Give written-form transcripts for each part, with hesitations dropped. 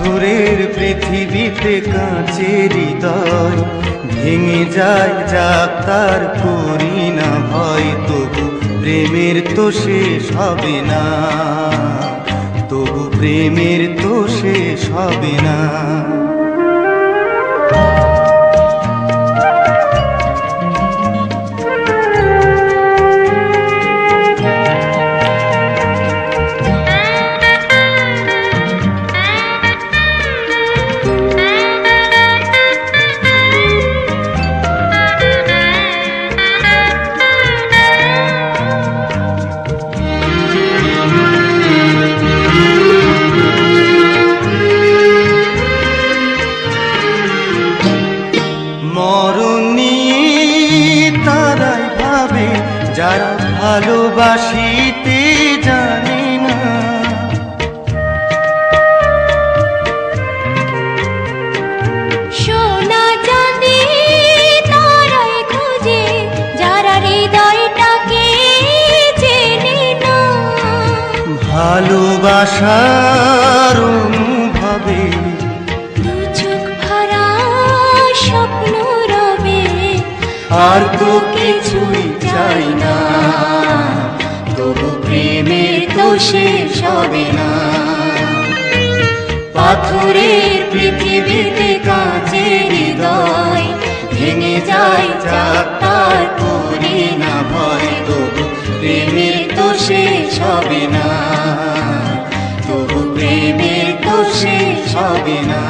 পাথরের পৃথিবীতে কাঁচের হৃদয় ভেঙে যায় যাক তার করি না ভয়, তবু প্রেমের তো শেষ হবে না, তবু প্রেমের তো শেষ হবে না। মরণ নিয়ে তারাই ভাবে যারা ভালোবাসিতে জানে না। সোনা চাঁদি তারাই খোঁজে যারা হৃদয়টাকে চেনে না। ভালোবাসার অনুভবে স্বপ্ন রবে আর তো কিছুই চাই না, তবু প্রেমের তো শেষ হবে না। পাথরের পৃথিবীতে কাঁচের হৃদয় ভেঙে যায় যাক তার করি না ভয়, তবু প্রেমের তো শেষ হবে না, তবু প্রেমের তো শেষ হবে না।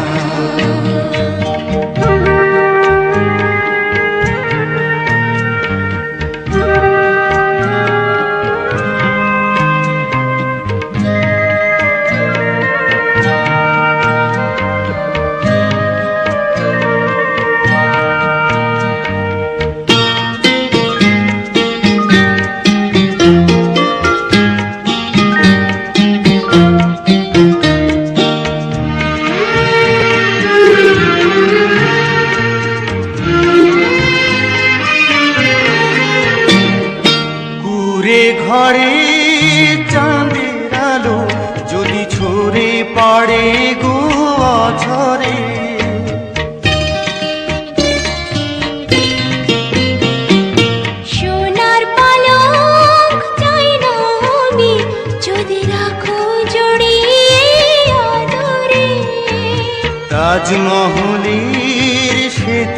ঘরে চাঁদের আলো যদি ছড়ে পড়ে গো অঝরে, সোনার পালক চাই না আমি যদি রাখো জড়িয়ে আদরে। তাজমহলের শ্বেত